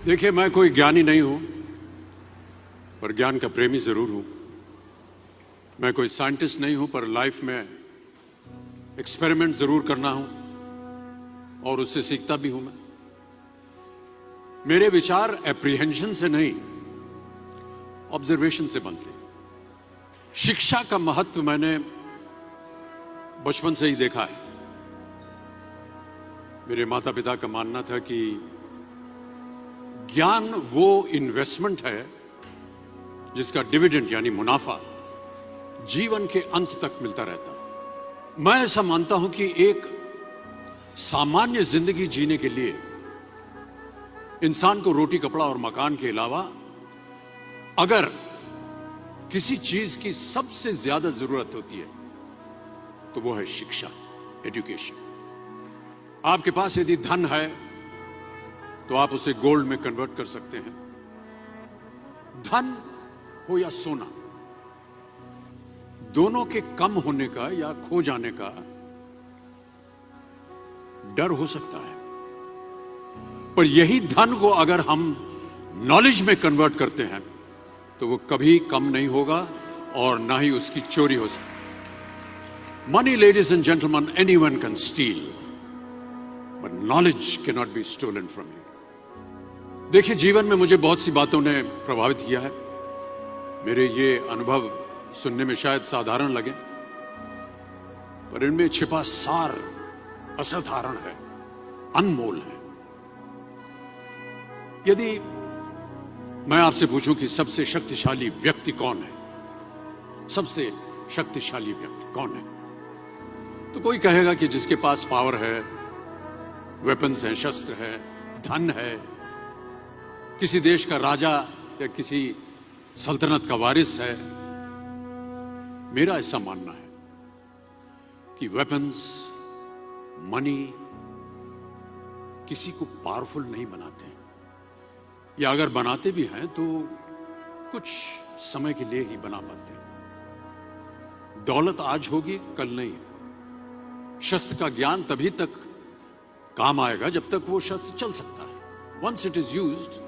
देखिए, मैं कोई ज्ञानी नहीं हूं, पर ज्ञान का प्रेमी जरूर हूं। मैं कोई साइंटिस्ट नहीं हूं, पर लाइफ में एक्सपेरिमेंट जरूर करना हूं और उससे सीखता भी हूं। मेरे विचार एप्रीहेंशन से नहीं, ऑब्जर्वेशन से बनते हैं। शिक्षा का महत्व मैंने बचपन से ही देखा है। मेरे माता पिता का मानना था कि ज्ञान वो इन्वेस्टमेंट है जिसका डिविडेंड यानी मुनाफा जीवन के अंत तक मिलता रहता है। मैं ऐसा मानता हूं कि एक सामान्य जिंदगी जीने के लिए इंसान को रोटी कपड़ा और मकान के अलावा अगर किसी चीज की सबसे ज्यादा जरूरत होती है तो वो है शिक्षा, एजुकेशन। आपके पास यदि धन है तो आप उसे गोल्ड में कन्वर्ट कर सकते हैं। धन हो या सोना, दोनों के कम होने का या खो जाने का डर हो सकता है, पर यही धन को अगर हम नॉलेज में कन्वर्ट करते हैं तो वो कभी कम नहीं होगा और ना ही उसकी चोरी हो सकती। Money, ladies and gentleman, anyone can steal, but knowledge can not be stolen from you. देखिए, जीवन में मुझे बहुत सी बातों ने प्रभावित किया है। मेरे ये अनुभव सुनने में शायद साधारण लगे, पर इनमें छिपा सार असाधारण है, अनमोल है। यदि मैं आपसे पूछूं कि सबसे शक्तिशाली व्यक्ति कौन है, सबसे शक्तिशाली व्यक्ति कौन है, तो कोई कहेगा कि जिसके पास पावर है, वेपन्स हैं, शस्त्र है, धन है, किसी देश का राजा या किसी सल्तनत का वारिस है। मेरा ऐसा मानना है कि वेपन्स, मनी किसी को पावरफुल नहीं बनाते, या अगर बनाते भी हैं तो कुछ समय के लिए ही बना पाते हैं। दौलत आज होगी, कल नहीं। शस्त्र का ज्ञान तभी तक काम आएगा जब तक वो शस्त्र चल सकता है। Once it is used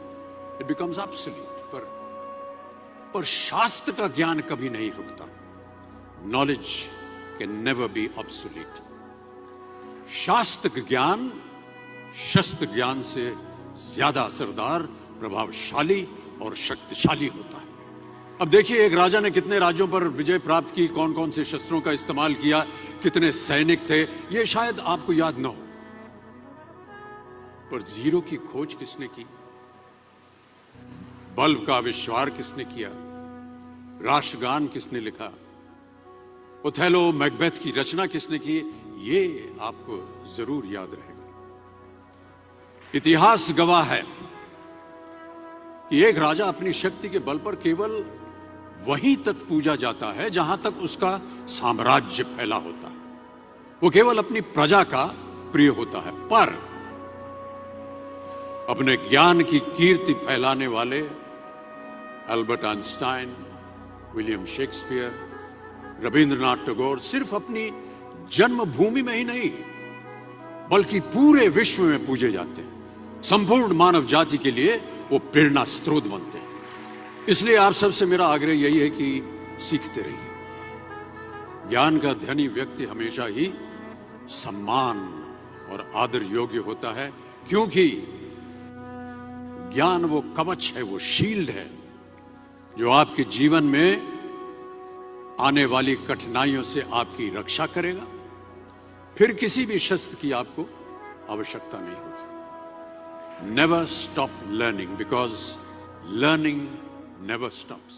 it becomes absolute. पर शास्त्र का ज्ञान कभी नहीं रुकता। Knowledge can never be obsolete. शास्त्र ज्ञान शस्त्र ज्ञान से ज्यादा असरदार, प्रभावशाली और शक्तिशाली होता है। अब देखिए, एक राजा ने कितने राज्यों पर विजय प्राप्त की, कौन कौन से शस्त्रों का इस्तेमाल किया, कितने सैनिक थे, यह शायद आपको याद न हो, पर जीरो की खोज किसने की, बल्ब का आविष्कार किसने किया, राष्ट्रगान किसने लिखा, ओथेलो, मैकबेथ की रचना किसने की, ये आपको जरूर याद रहेगा। इतिहास गवाह है कि एक राजा अपनी शक्ति के बल पर केवल वहीं तक पूजा जाता है जहां तक उसका साम्राज्य फैला होता है। वो केवल अपनी प्रजा का प्रिय होता है। पर अपने ज्ञान की कीर्ति फैलाने वाले Albert Einstein, William Shakespeare, Rabindranath Tagore सिर्फ अपनी जन्मभूमि में ही नहीं बल्कि पूरे विश्व में पूजे जाते हैं। संपूर्ण मानव जाति के लिए वो प्रेरणा स्रोत बनते हैं। इसलिए आप सबसे मेरा आग्रह यही है कि सीखते रहिए। ज्ञान का धनी व्यक्ति हमेशा ही सम्मान और आदर योग्य होता है, क्योंकि ज्ञान वो कवच है, वो शील्ड है जो आपके जीवन में आने वाली कठिनाइयों से आपकी रक्षा करेगा। फिर किसी भी शस्त्र की आपको आवश्यकता नहीं होगी। Never stop learning, because learning never stops.